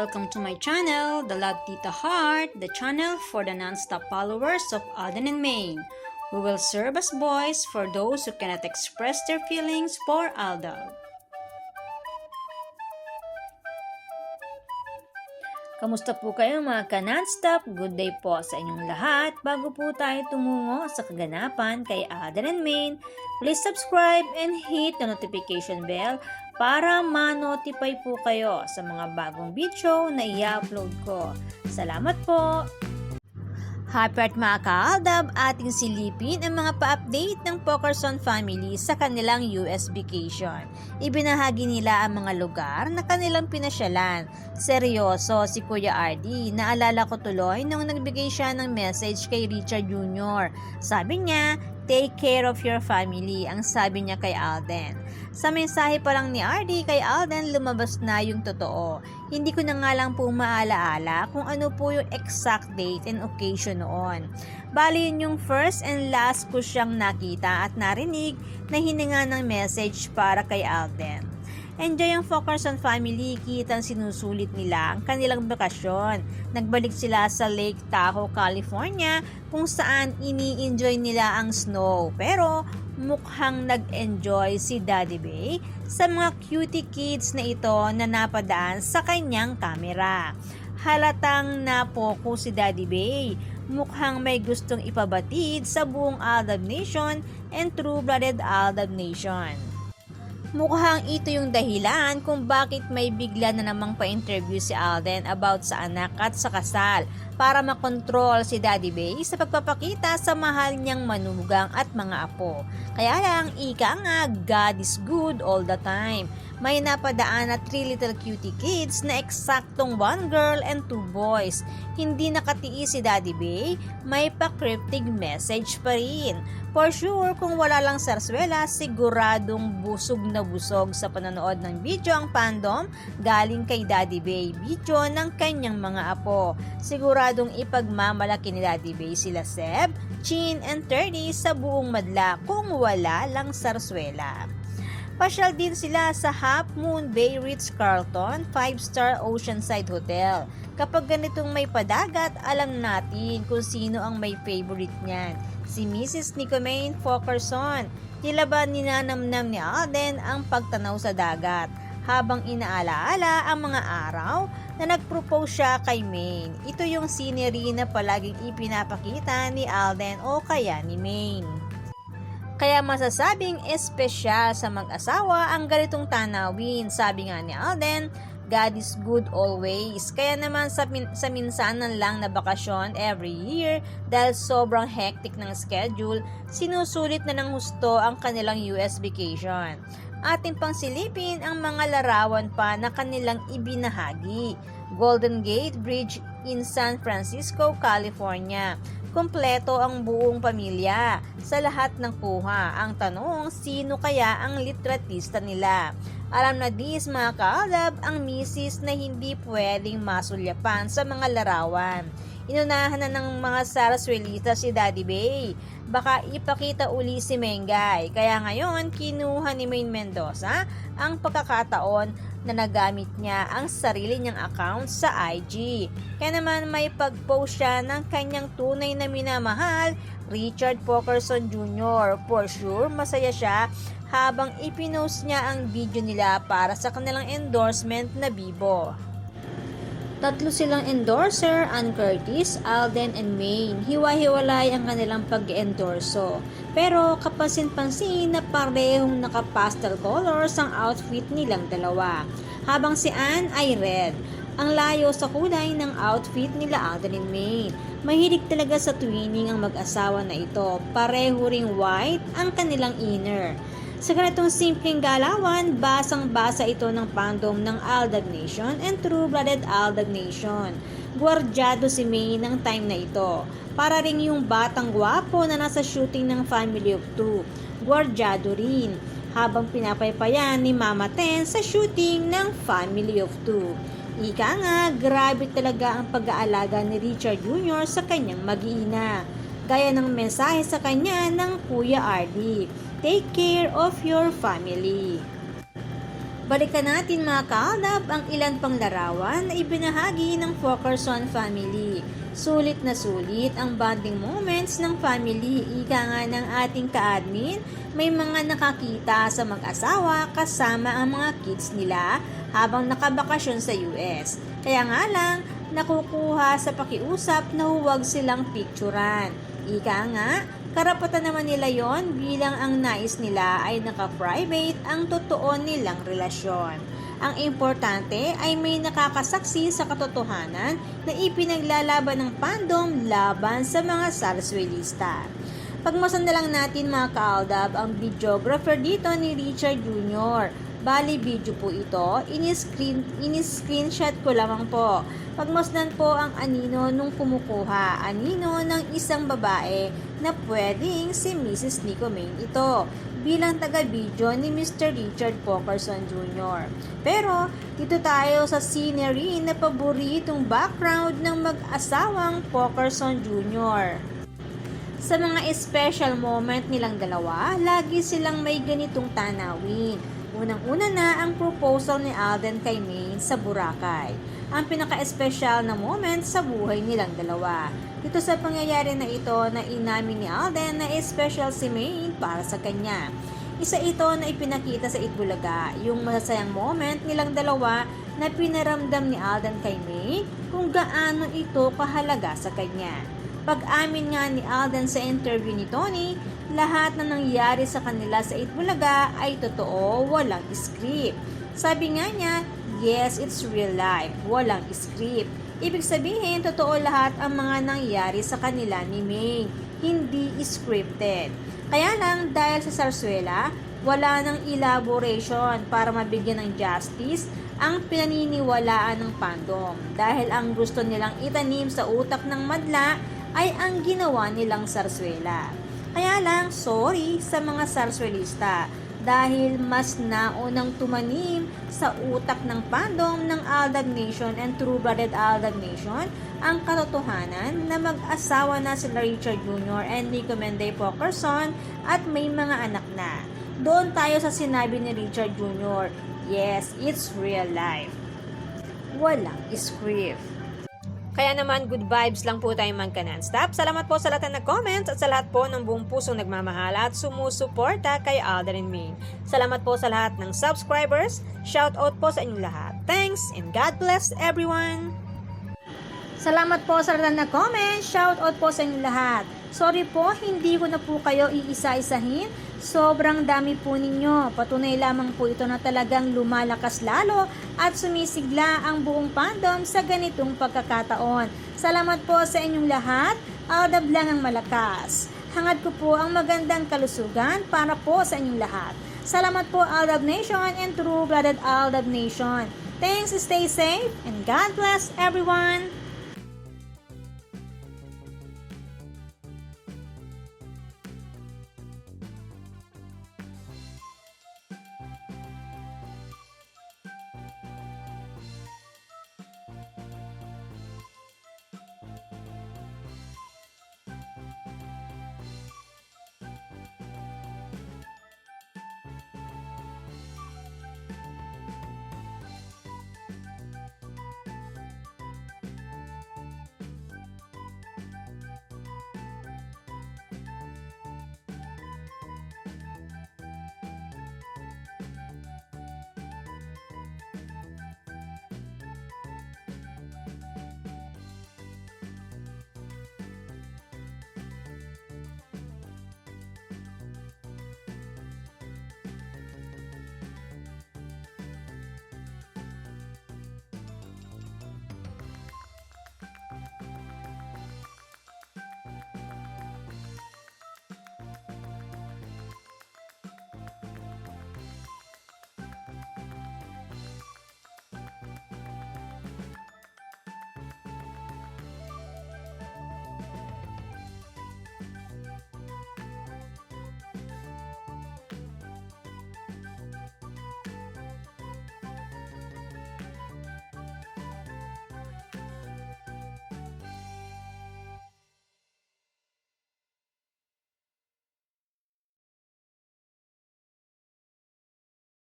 welcome to my channel, The Love Tita Heart, the channel for the non-stop followers of Alden and Maine, who will serve as voice for those who cannot express their feelings for Aldab. Kamusta po kayo mga ka-non-stop? Good day po sa inyong lahat. Bago po tayo tumungo sa kaganapan kay Alden and Maine, please subscribe and hit the notification bell para ma-notify po kayo sa mga bagong video na i-upload ko. Salamat po! Happy at mga ka-Aldab, ating silipin ang mga pa-update ng Pokerson family sa kanilang US vacation. Ibinahagi nila ang mga lugar na kanilang pinasyalan. Seryoso si Kuya RD, naalala ko tuloy nung nagbigay siya ng message kay Richard Jr. Sabi niya, take care of your family, ang sabi niya kay Alden. Sa mensahe pa lang ni RD kay Alden, lumabas na yung totoo. Hindi ko na nga lang po maalaala kung ano po yung exact date and occasion noon. Bali yun yung first and last ko siyang nakita at narinig na hininga ng message para kay Alden. Enjoy ang Pokerson family, kitang sinusulit nila ang kanilang bakasyon. Nagbalik sila sa Lake Tahoe, California kung saan ini-enjoy nila ang snow. Pero mukhang nag-enjoy si Daddy Bay sa mga cutie kids na ito na napadaan sa kanyang kamera. Halatang napoko si Daddy Bay. Mukhang may gustong ipabatid sa buong Aldab Nation and true-blooded Aldab Nation. Mukhang ito yung dahilan kung bakit may bigla na namang pa-interview si Alden about sa anak at sa kasal para makontrol si Daddy Bay sa pagpapakita sa mahal niyang manugang at mga apo. Kaya lang, ika nga, God is good all the time. May napadaan na 3 little cutie kids na eksaktong 1 girl and 2 boys. Hindi nakatiis si Daddy Bay, may pa-cryptic message pa rin. For sure, kung wala lang sarswela, siguradong busog na busog sa panonood ng video ang fandom galing kay Daddy Bay, video ng kanyang mga apo. Siguradong ipagmamalaki ni Daddy Bay sila Seb, Chin, and 30 sa buong madla kung wala lang sarswela. Pasyal din sila sa Half Moon Bay Ritz-Carlton 5-star Oceanside Hotel. Kapag ganitong may padagat, alam natin kung sino ang may favorite niyan. Si Mrs. Nicomane Pokerson. Tila ba ninanamnam ni Alden ang pagtanaw sa dagat habang inaalaala ang mga araw na nag-propose siya kay Maine. Ito yung scenery na palaging ipinapakita ni Alden o kaya ni Maine. Kaya masasabing espesyal sa mag-asawa ang ganitong tanawin. Sabi nga ni Alden, God is good always. Kaya naman sa minsanan lang na bakasyon every year dahil sobrang hectic ng schedule, sinusulit na ng husto ang kanilang US vacation. Ating pang silipin ang mga larawan pa na kanilang ibinahagi. Golden Gate Bridge in San Francisco, California. Kompleto ang buong pamilya sa lahat ng kuha. Ang tanong, sino kaya ang litratista nila? Alam na dis mga ka-Aldab ang misis na hindi pwedeng masulyapan sa mga larawan. Inunahan na ng mga saraswelita si Daddy Bay. Baka ipakita uli si Mengay. Kaya ngayon, kinuha ni Maine Mendoza ang pagkakataon na nagamit niya ang sarili niyang account sa IG. Kaya naman may pag-post siya ng kanyang tunay na minamahal, Richard Pokerson Jr. For sure, masaya siya habang ipinost niya ang video nila para sa kanilang endorsement na Bibo. Tatlo silang endorser, Ann Curtis, Alden, and Maine. Hiwa-hiwalay ang kanilang pag-endorso. Pero kapansin-pansin na parehong naka-pastel colors ang outfit nilang dalawa. Habang si Ann ay red. Ang layo sa kulay ng outfit nila Alden and Maine. Mahilig talaga sa twinning ang mag-asawa na ito. Pareho ring white ang kanilang inner. Sa ganitong simpleng galawan, basang-basa ito ng fandom ng Aldab Nation and true-blooded Aldab Nation. Gwardyado si Maine ng time na ito. Para ring yung batang gwapo na nasa shooting ng Family of 2. Gwardyado rin habang pinapaypayan ni Mama Ten sa shooting ng Family of 2. Ika nga, grabe talaga ang pag-aalaga ni Richard Jr. sa kanyang mag-iina. Gaya ng mensahe sa kanya ng Kuya RD, take care of your family. Balikan natin mga kaaldab ang ilan pang larawan na ibinahagi ng Fokerson family. Sulit na sulit ang bonding moments ng family. Ika nga ng ating ka-admin, may mga nakakita sa mag-asawa kasama ang mga kids nila habang nakabakasyon sa US. Kaya nga lang, nakukuha sa pakiusap na huwag silang picturan. Ika nga, karapatan naman nila yon bilang ang nais nila ay naka-private ang totoo nilang relasyon. Ang importante ay may nakakasaksi sa katotohanan na ipinaglalaban ng fandom laban sa mga Sarsuelista. Pagmasan na lang natin mga kaaldab ang videographer dito ni Richard Jr. Bali video po ito, ini-screenshot ko lamang po. Pagmasdan po ang anino nung kumukuha, anino ng isang babae na pwedeng si Mrs. Nico Main ito bilang taga-video ni Mr. Richard Fokerson Jr. Pero dito tayo sa scenery na paboritong background ng mag-asawang Fokerson Jr. Sa mga special moment nilang dalawa, lagi silang may ganitong tanawin. Unang-una na ang proposal ni Alden kay Maine sa Boracay. Ang pinaka-espesyal na moment sa buhay nilang dalawa. Ito sa pangyayari na ito na inamin ni Alden na special si Maine para sa kanya. Isa ito na ipinakita sa Itbulaga, yung masasayang moment nilang dalawa na pinaramdam ni Alden kay Maine kung gaano ito kahalaga sa kanya. Pag-amin nga ni Alden sa interview ni Tony, lahat na nangyari sa kanila sa Itbulaga ay totoo, walang script. Sabi nga niya, yes, it's real life, walang script. Ibig sabihin, totoo lahat ang mga nangyari sa kanila ni Ming, hindi scripted. Kaya lang, dahil sa Sarsuela, wala ng elaboration para mabigyan ng justice ang pinaniniwalaan ng fandom. Dahil ang gusto nilang itanim sa utak ng madla ay ang ginawa nilang Sarsuela. Kaya lang, sorry sa mga Sarsuelista dahil mas naunang tumanim sa utak ng fandom ng Aldab Nation and True-Blooded Aldab Nation ang katotohanan na mag-asawa na sila Richard Jr. and Nico Menday Fokerson at may mga anak na. Doon tayo sa sinabi ni Richard Jr., yes, it's real life. Walang script. Kaya naman, good vibes lang po tayo magka-non-stop. Salamat po sa lahat na nag-comments at sa lahat po ng buong pusong nagmamahal at sumusuporta kay Alden and Maine. Salamat po sa lahat ng subscribers. Shout out po sa inyong lahat. Thanks and God bless everyone! Salamat po sa lahat na nag-comment. Shout out po sa inyong lahat. Sorry po, hindi ko na po kayo iisa-isahin. Sobrang dami po ninyo. Patunay lamang po ito na talagang lumalakas lalo at sumisigla ang buong fandom sa ganitong pagkakataon. Salamat po sa inyong lahat. Aldab lang ang malakas. Hangad ko po ang magandang kalusugan para po sa inyong lahat. Salamat po Aldab Nation and True-Blooded Aldab Nation. Thanks, stay safe, and God bless everyone!